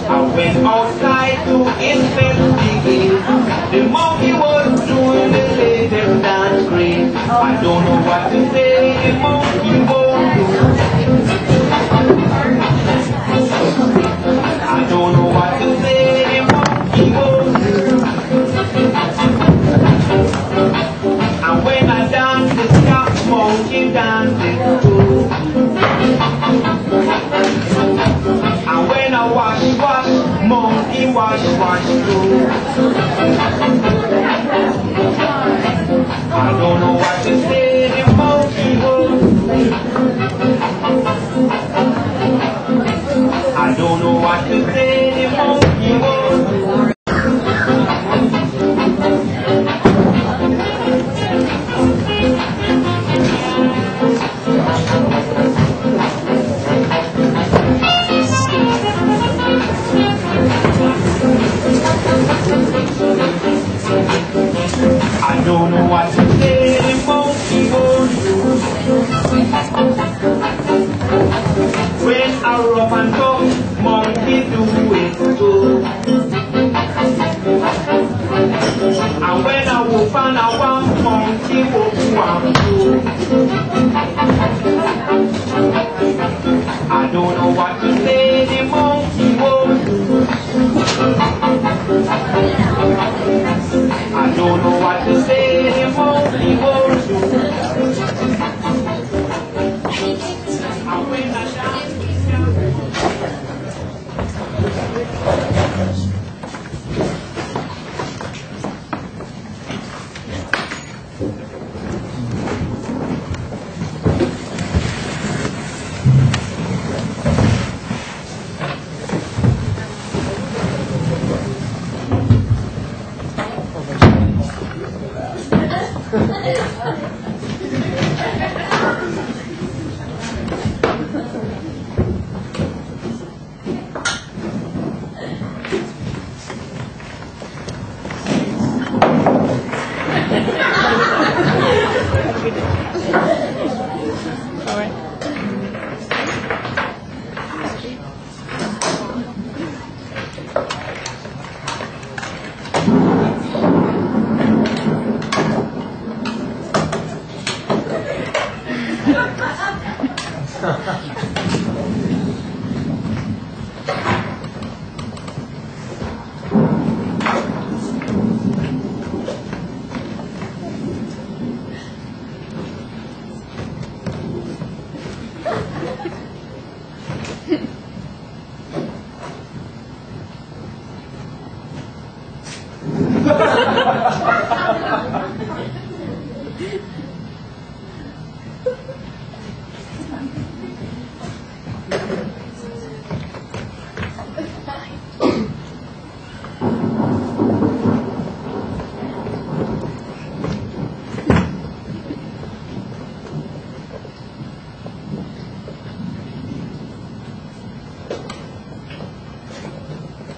I went outside to investigate. The monkey was doing the latest dance craze. I don't know what to say, the monkey won't do. I don't know what to say, the monkey won't do. And when I dance, the scat monkey dances too. And when I wash, monkey wash too. I don't know what to say, the monkey won't do. I don't know what to say, the monkey won't do. I don't know what to say, the monkey won't do. When I rough and tough, monkey do it too. And when I whoop and I wham, monkey whoop too. I don't know what to say, the monkey won't do. I don't know what to say, the monkey won't do. And when I dance,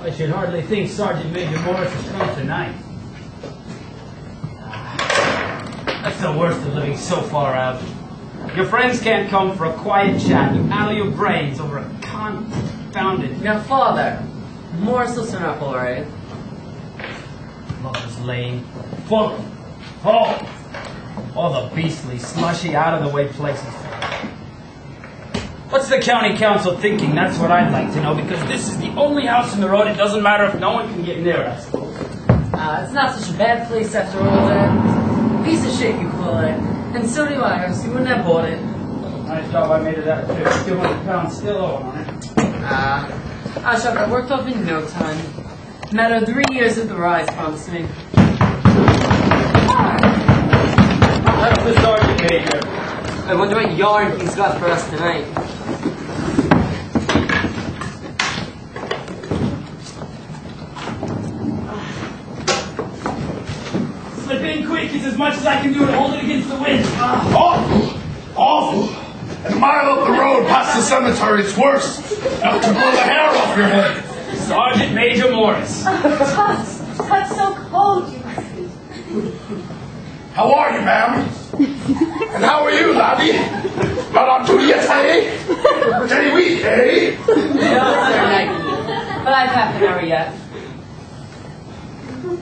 I should hardly think Sergeant Major Morris has come tonight. That's the worst of living so far out. Your friends can't come for a quiet chat. You addle your brains over a confounded... Now, Father, Morris will turn up all right. Lover's Lane. Fulham. Hall. All the beastly, slushy, out-of-the-way places. What's the county council thinking? That's what I'd like to know, because this is the only house in the road. It doesn't matter if no one can get near it, I suppose. It's not such a bad place after all that. Piece of shit, you call it. And so do I, or you wouldn't have bought it. Nice job I made it out of 200 pounds still owing on it. I shall have worked off in no time. Matter of 3 years at the rise, promise me. That's the sergeant major. I wonder what yarn he's got for us tonight. Slip in quick, it's as much as I can do to hold it against the wind. Awful! Awful! And a mile up the road past the cemetery, it's worse. Enough to blow the hair off your head. Sergeant Major Morris. That's so cold, you see. How are you, ma'am? And how are you, laddie? Not on duty yet, eh? Very weak, eh? No, sir, not you. But I've had Harry yet.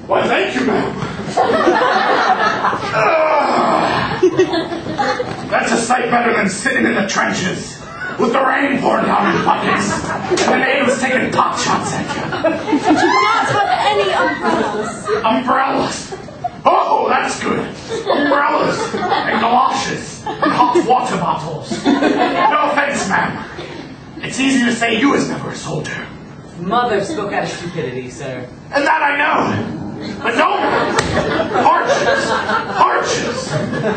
Why, thank you, ma'am. That's a sight better than sitting in the trenches with the rain pouring down in buckets and the natives taking pot shots at you. But you not have any umbrellas. Umbrellas. Oh, that's good. Umbrellas and galoshes and hot water bottles. No offense, ma'am. It's easy to say you was never a soldier. Mother spoke out of stupidity, sir. And that I know. But no, hardships.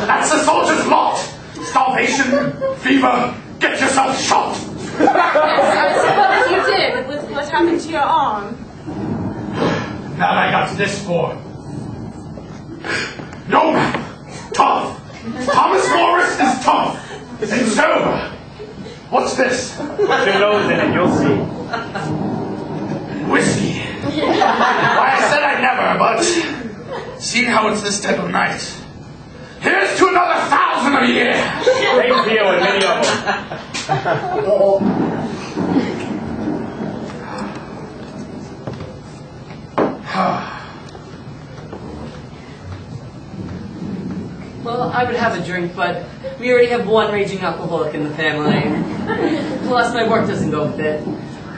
That's the soldier's lot. Starvation, fever, get yourself shot. I suppose you did with what happened to your arm. That I got this for. No, ma'am. Tough. Thomas Morris is tough. And sober. What's this? Put your nose in it, you'll see. Whiskey. Why, I said I'd never, but seeing how it's this type of night, here's to another 1,000 a year. Same deal with many of them. Well, I would have a drink, but we already have one raging alcoholic in the family. Plus, my work doesn't go with it.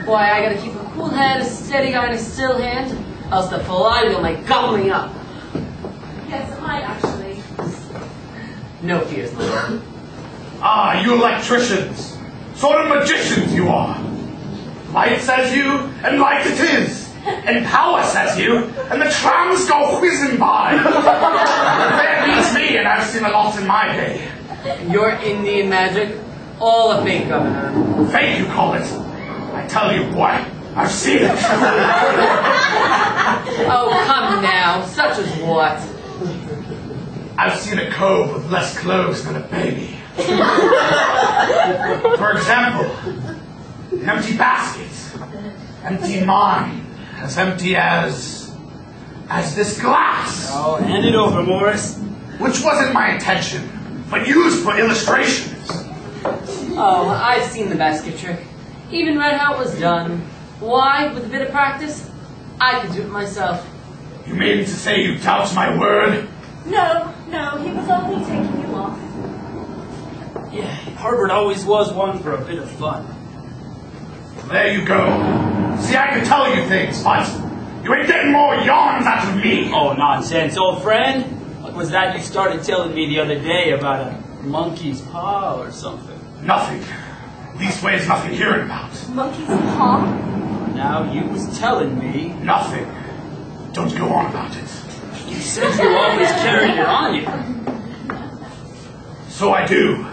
Why, I gotta keep a cool head, a steady eye, and a still hand, else the fly will make gobbling up. Yes, it might actually. No fears, my lord. Ah, you electricians. Sort of magicians you are. Light says you, and light it is. And power says you, and the trams go whizzing by. That beats me, and I've seen a lot in my day. Your Indian magic, all a fake, Governor. Fake, you call it. I tell you, boy, I've seen it. Oh, come now, such as what? I've seen a cove with less clothes than a baby. For example, an empty basket, empty mind, as empty as this glass. Oh, hand it over, Morris. Which wasn't my intention, but used for illustrations. Oh, I've seen the basket trick. Even read how it was done. Why, with a bit of practice, I could do it myself. You mean to say you doubt my word? No, he was only taking you off. Yeah, Herbert always was one for a bit of fun. There you go. See, I can tell you things, but you ain't getting more yarns out of me. Oh, nonsense, old friend. What was that you started telling me the other day about a monkey's paw or something? Nothing. Leastways, nothing hearing about. Monkey's paw? Now, you was telling me. Nothing. Don't go on about it. You said you always carried it on you. So I do.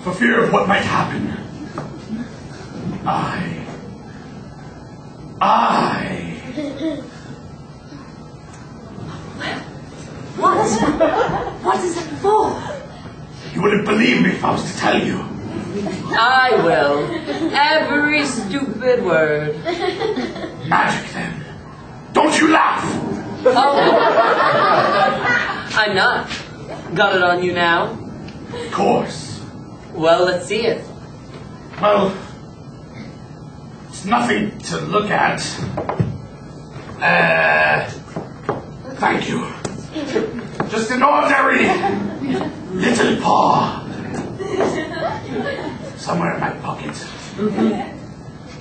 For fear of what might happen. What is it for? You wouldn't believe me if I was to tell you. I will. Every stupid word. Magic, then. Don't you laugh. Oh. I'm not. Got it on you now? Of course. Well, let's see it. Well, it's nothing to look at. Thank you. Just an ordinary little paw. Somewhere in my pocket.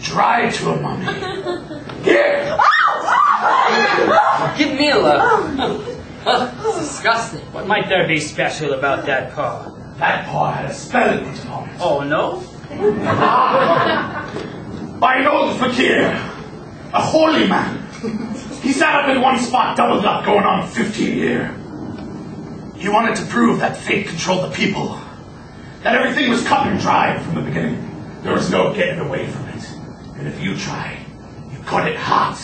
Dried to a mummy. Here! Give me a look. It's disgusting. What might there be special about that paw? That paw had a spell put upon it. Oh, no? By an old fakir, a holy man. He sat up in one spot, doubled up, going on 15 years. He wanted to prove that fate controlled the people. That everything was cut and dried from the beginning. There was no getting away from it. And if you try, you cut it hot.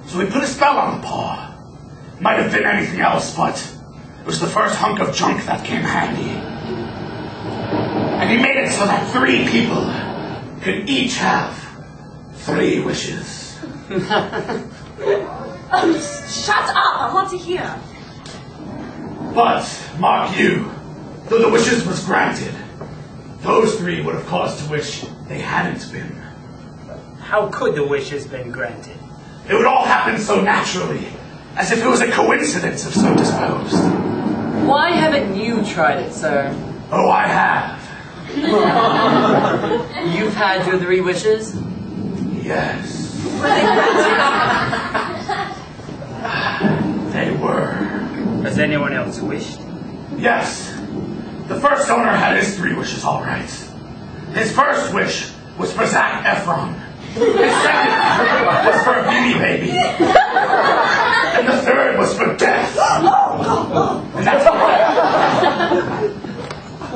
So he put a spell on the paw. Might have been anything else, but it was the first hunk of junk that came handy. And he made it so that 3 people could each have 3 wishes. Shut up! I want to hear. But, mark you, though the wishes was granted, those 3 would have cause to wish they hadn't been. How could the wish have been granted? It would all happen so naturally, as if it was a coincidence if so disposed. Why haven't you tried it, sir? Oh, I have. You've had your 3 wishes? Yes. They were. Has anyone else wished? Yes. The first owner had his 3 wishes all right. His first wish was for Zac Efron. His second was for a Beanie Baby. And the third was for death. And that's all.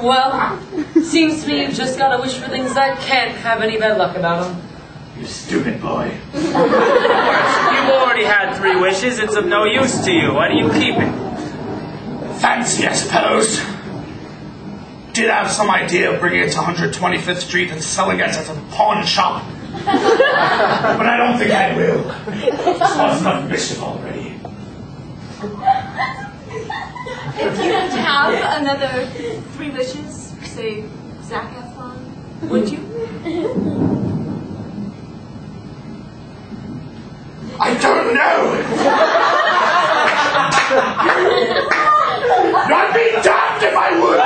Well, seems to me you've just got to wish for things that can't have any bad luck about them. You stupid boy. You've already had 3 wishes. It's of no use to you. Why do you keep it? Fancy, I suppose. Did have some idea of bringing it to 125th Street and selling it at a pawn shop. But I don't think I will. It's caused enough mischief already. If you could have another 3 wishes, say Zac Efron, would you? I don't know. I'd be damned if I would.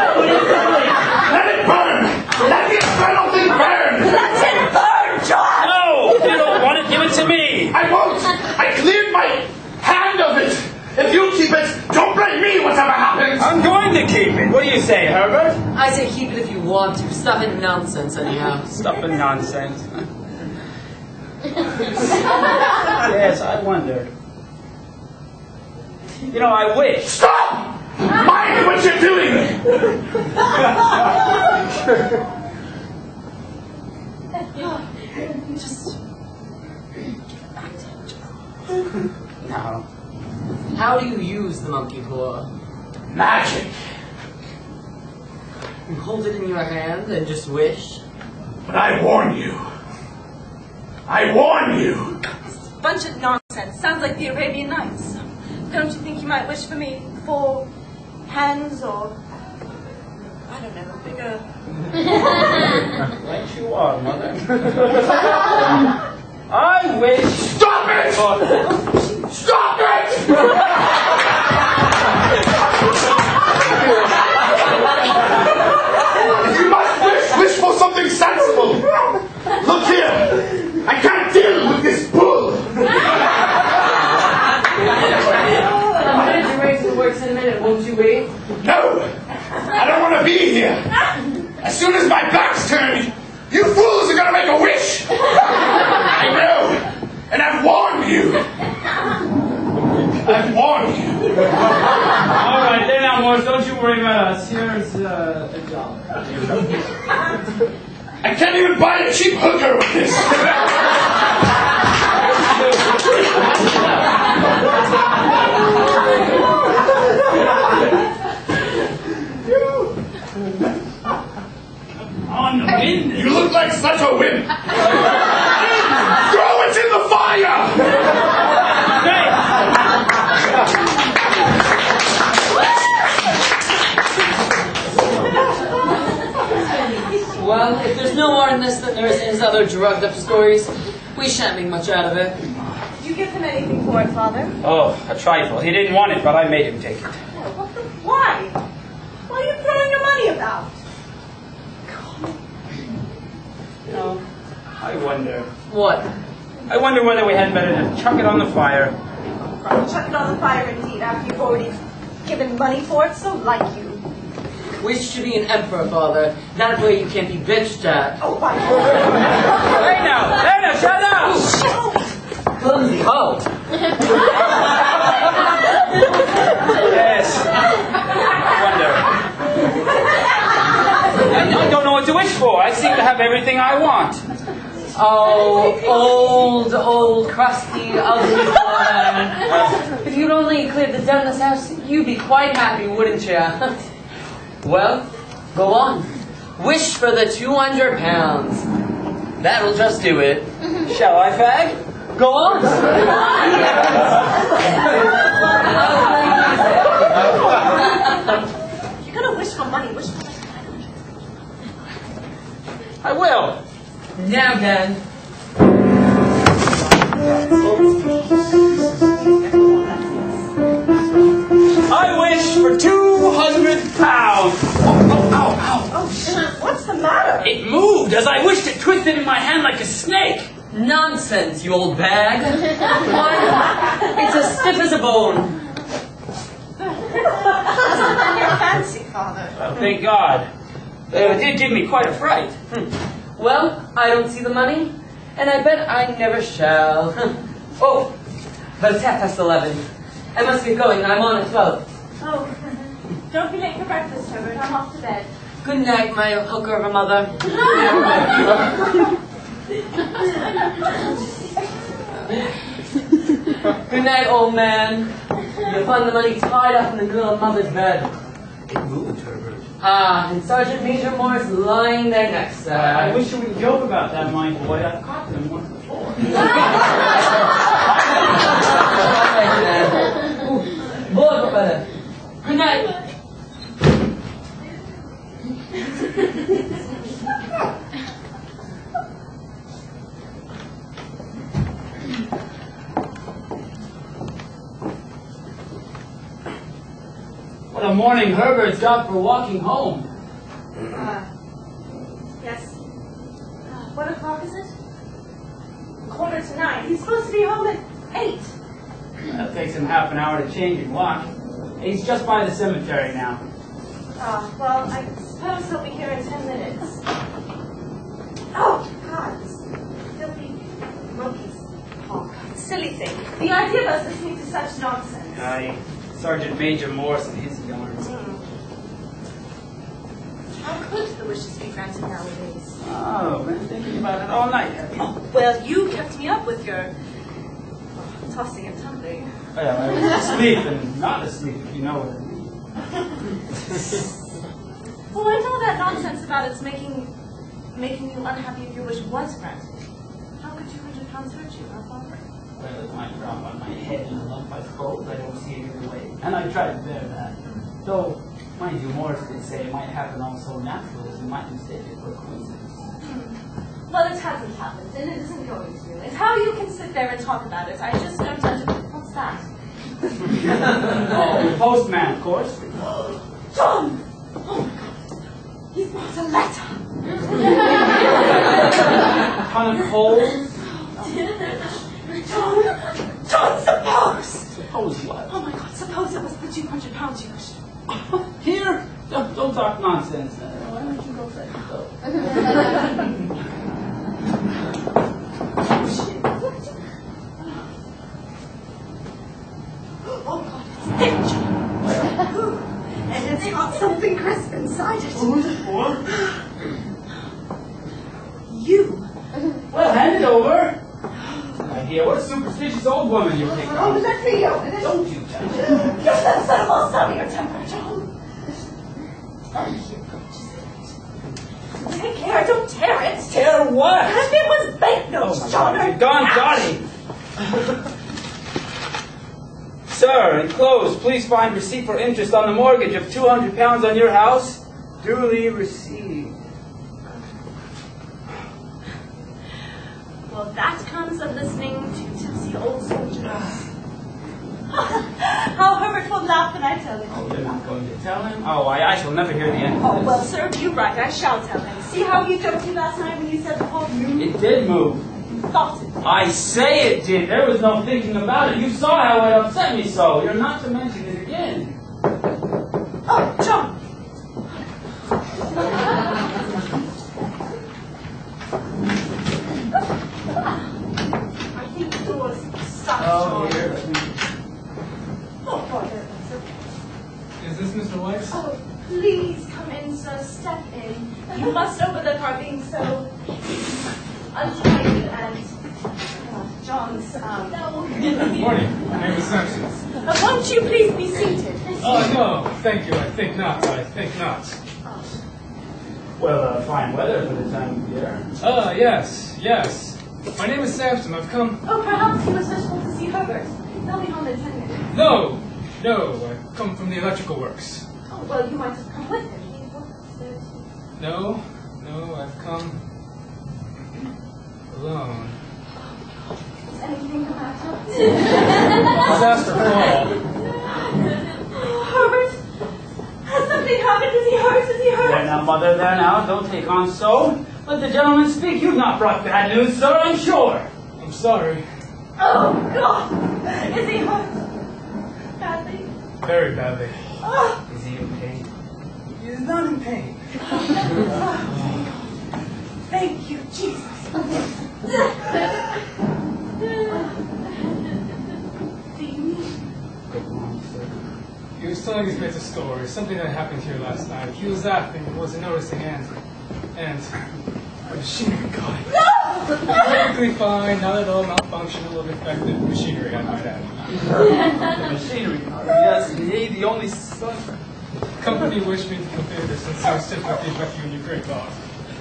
Let it burn. Let the infernal thing burn. Let it burn, John! No! You don't want it. Give it to me. I won't. I cleared my hand of it. If you keep it, don't blame me whatever happens. I'm going to keep it. What do you say, Herbert? I say keep it if you want to. Stop it nonsense, anyhow. Stuff and nonsense. Yes, I wondered. You know, I wish. Stop! Mind what you're doing. Just No. How do you use the monkey paw? Magic. You hold it in your hand and just wish? But I warn you. I warn you. this is a bunch of nonsense. Sounds like the Arabian Nights. Don't you think you might wish for me 4 hands or, I don't know, bigger? Right you are, Mother. I wish. Stop it! Stop it! If you must wish for something sensible. Look here. I can't deal with this bull. I'm going to raise the works in a minute, won't you wait? No! I don't want to be here. As soon as my back's turned, you fools are going to make a wish. I know. And I've warned you. I've warned you. All right, then, Morse, don't you worry about us. Here's $1. I can't even buy a cheap hooker with this. On the wind. You look like such a wimp. Throw it in the fire. Well, if there's no more in this than there is in his other drugged-up stories, we shan't make much out of it. Did you give him anything for it, Father? Oh, a trifle. He didn't want it, but I made him take it. Why? Why are you throwing your money about? You know, I wonder. What? I wonder whether we had better to chuck it on the fire. Chuck it on the fire indeed, after you've already given money for it, so like you. Wish to be an emperor, Father. That way you can't be bitched at. Oh, why? Hey now, shut up! Clumsy hoe. Yes. I don't know what to wish for. I seem to have everything I want. Oh, old, crusty, ugly man. If you'd only cleared the debt in this house, you'd be quite happy, wouldn't you? Well, go on. Wish for the 200 pounds. That'll just do it. Shall I, fag? Go on. You're gonna wish for money, wish for money. I will. Now then. twisted in my hand like a snake. Nonsense, you old bag. Why, it's as stiff as a bone. Hasn't been your fancy, Father. Well, thank God. It did give me quite a fright. Well, I don't see the money, and I bet I never shall. Oh, but it's 11:30. I must get going. I'm on at 12. Oh, don't be late for breakfast, Herbert. I'm off to bed. Good night, my hooker of a mother. Good night, old man. You'll find the money tied up in the middle of mother's bed. It moved, Herbert. Ah, and Sergeant Major Morris lying there next to her. I wish you would joke about that, my boy. I've caught them once before. Boy, brother. Good night. What a morning Herbert's got for walking home. Yes. What o'clock is it? 8:45. He's supposed to be home at 8. That takes him half an hour to change and walk. He's just by the cemetery now. Well, I suppose he'll be here in 10 minutes. Oh, God. Filthy monkeys. Oh, God. Silly thing. The idea of us listening to such nonsense. Sergeant Major Morris and his yarns. How could the wishes be granted nowadays? Oh, been thinking about it all night, have you? Oh, well, you kept me up with your tossing and tumbling. Well, I was asleep and not asleep, if you know what I mean. Well, and all that nonsense about it's making you unhappy if your wish was granted. How could £200 hurt you, huh, Father? Well, it might drop on my head in a lump, I suppose. I don't see it either way. And I tried to bear that. Though, mind you, Morris did say it might happen all so natural as you might mistake it for a coincidence. Well, it hasn't happened, and it isn't going to. It's how you can sit there and talk about it. I just don't understand. What's that? Oh, the postman, of course. John! Oh, my God. He's brought a letter. Ton of holes. John, suppose! Suppose what? Oh, my God, suppose it was the £200 you wished. Here? Don't talk nonsense. Why don't you go fetch it, though? Oh, God, it's thick, John. And it's got something crisp inside it. Who's it for? You. Well, hand it over. Idea, what a superstitious old woman you picked Oh, on. let me open it. Don't you touch it. You're sensible, son of your temper, John. Take care, don't tear it. Tear what? If it was banknotes, John. You're gone, Johnny. Sir, enclosed, please find receipt for interest on the mortgage of £200 on your house. Duly received. Well, that comes of listening to tipsy old soldiers. How Herbert will laugh when I tell him. Oh, you're not going to tell him? Oh, I shall never hear the end Oh, of well, this. serve you right. I shall tell him. See how he joked you last night when you said the whole room? It did move. You thought it. I say it did. There was no thinking about it. You saw how it upset me so. You're not to mention it again. Oh, John. I think the door's stuck, Oh, John. here. Oh, Father. Is this Mr. Weiss? Oh, please come in, sir. Step in. You must overlook our being so untidy and John's. Good morning. My name is Sampson. Won't you please be seated? Oh, no. Thank you. I think not. I think not. Well, fine weather for the time of year. Yes. Yes. My name is Sampson. I've come... Oh, perhaps he was wishful to see Herbert. They'll be home in 10 minutes. No. I've come from the electrical works. Oh, well, you might have come with him. He works there too. No. I've come... alone. Is anything the matter? I'll ask for Paul. Herbert? Has something happened? Is he hurt? There now, Mother, there now. Don't take on so. Let the gentleman speak. You've not brought bad news, sir, I'm sure. I'm sorry. Oh, God! Is he hurt? Badly? Very badly. Oh. Is he in pain? He is not in pain. Thank you, Jesus. He was telling his bits of story, something that happened here last night. He was laughing and wasn't noticing, and the machinery got it. No! Perfectly fine, not at all malfunctional or defective machinery, I might add. The machinery. Yes, indeed, the only son. The company wished me to convey this sincere sympathy with you and your great loss.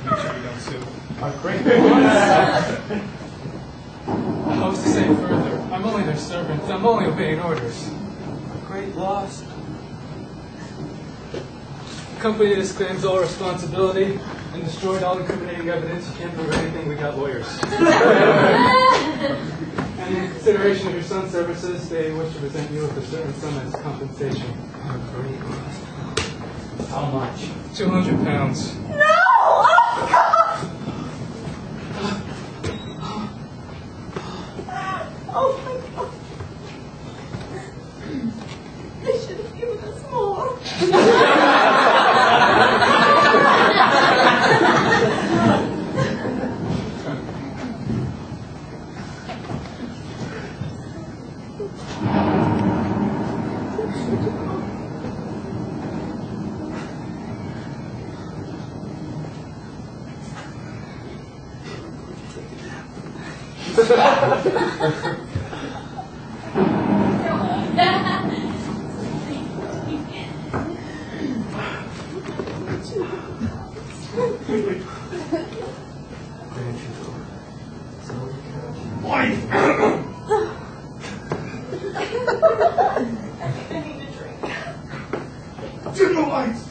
Make sure you don't sue. Our great loss. I was to say further, I'm only their servant. I'm only obeying orders. Great loss. The company disclaims all responsibility and destroyed all incriminating evidence. You can't prove anything, we got lawyers. And in consideration of your son's services, they wish to present you with a certain sum as compensation. How much? 200 pounds. No! Oh, God! Oh, my God. They should have given us more. Why? I need a drink. Dim the lights!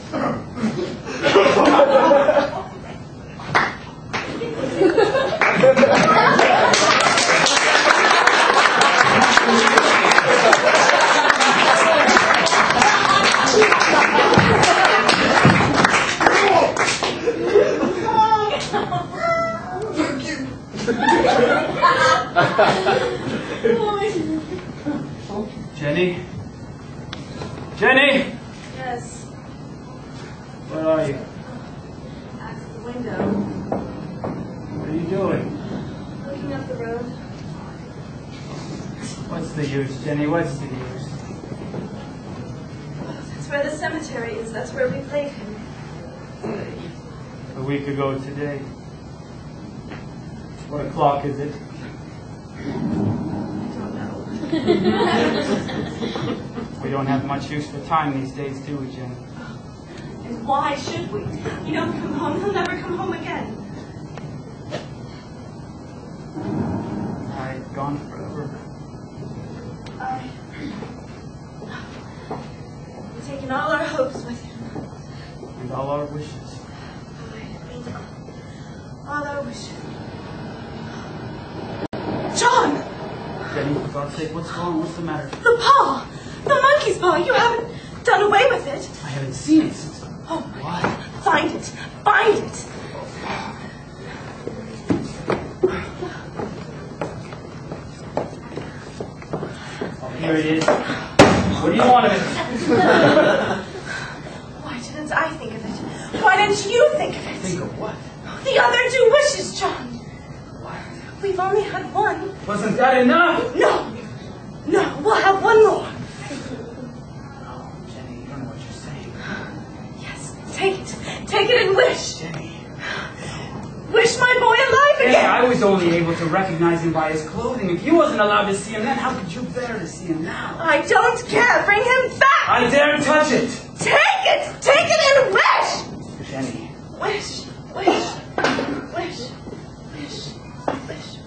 Jenny? Jenny! Yes, Where are you? at the window, What are you doing? looking up the road. What's the use, Jenny? What's the use? That's where the cemetery is. That's where we laid him. A week ago today. What o'clock is it? I don't know. We don't have much use for time these days, do we, Jenny? And why should we? You don't come home, he'll never come home again. I've gone forever. We've taken all our hopes with him. And all our wishes. All our wishes. John! Jenny, for God's sake, what's wrong? What's the matter? The paw! The monkey's paw! You haven't done away with it! I haven't seen it since... Oh, What? find it! Find it! Oh, here it is. What do you want of it? Why didn't I think of it? Why didn't you think of it? Think of what? The other 2 wishes, John! We've only had one. Wasn't that enough? No! No, we'll have one more. Oh, Jenny, you don't know what you're saying. Yes, take it. Take it and wish. Jenny. Wish my boy alive Jenny, again. I was only able to recognize him by his clothing. If you wasn't allowed to see him then, how could you bear to see him now? I don't care. Bring him back. I daren't touch it. Take it. Take it and wish. Jenny. Wish. Wish. Wish. Wish. Wish.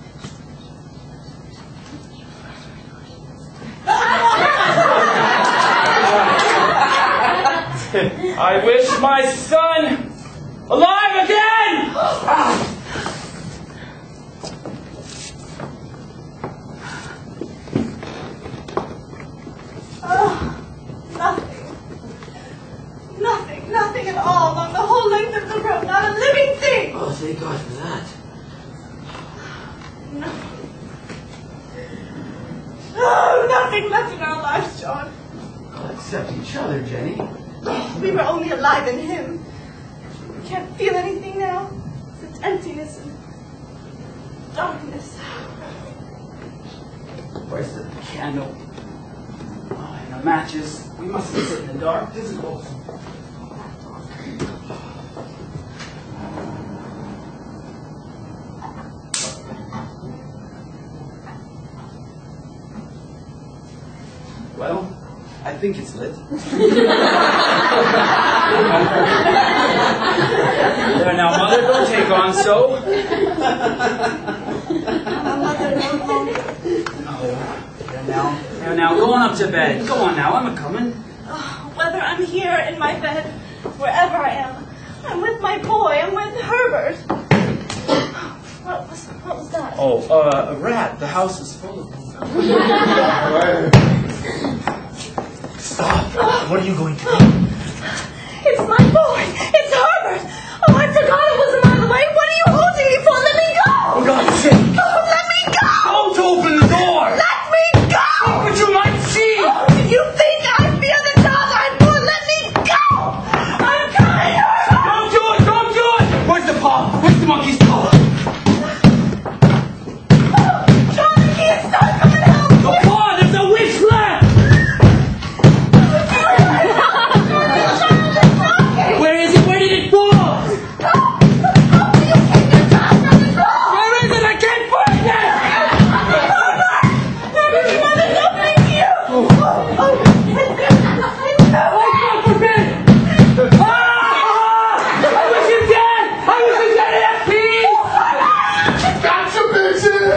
I wish my son alive again! Nothing at all along the whole length of the road. Not a living thing. Oh, thank God for that. No. Oh, nothing left in our lives, John. Well, except each other, Jenny. We were only alive in him. We can't feel anything now. It's emptiness and darkness. Where's the candle? Oh, and the matches. We mustn't sit in the dark. This is awesome. Well, I think it's lit. There now, Mother, don't take on so. There now, go on up to bed. Go on now, I'm a-coming. Oh, whether I'm here in my bed, wherever I am, I'm with my boy, I'm with Herbert. What was that? Oh, a rat. The house is full of them. Stop. What are you going to do? It's my boy. It's Herbert. Oh, I forgot it was a mile away. What are you holding me for? Let me go. For God's sake. Oh, let me go. Don't open the door. Let me go. But you might see. Oh, do you think I fear the child I'm born? Let me go. I'm coming. Don't do it. Don't do it. Where's the paw? Where's the monkey's paw? John, I can't stop. Come and help me. The paw. There's a witch left. Where is it? Where did it fall? Where is it? I can't find it! Oh, God forbid! Ah! I wish you dead! I wish you dead in peace! Gotcha, bitches!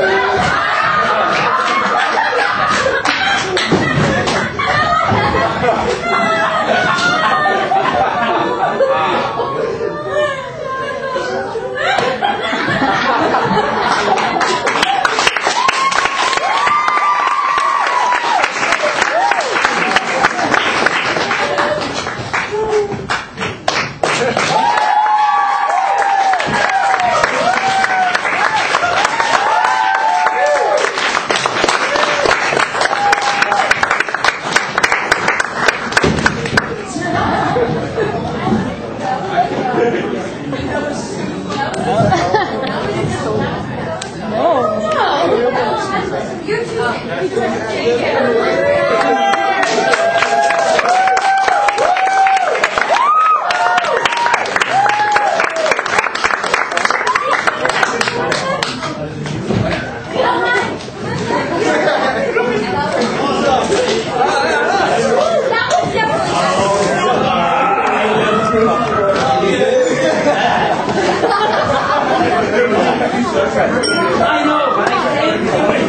I know, but I can't do it.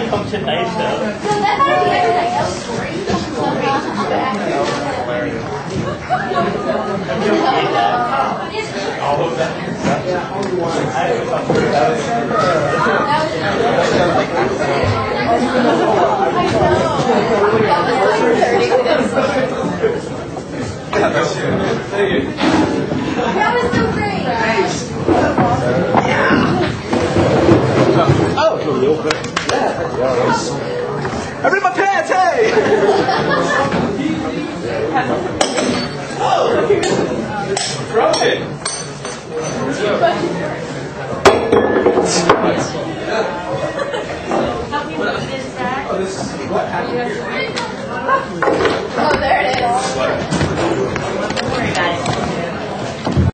Come tonight, though. All of that. That was so great. Oh, a little bit. Yeah. I ripped my pants, hey! Broken. Help me with this, Zach. What happened here?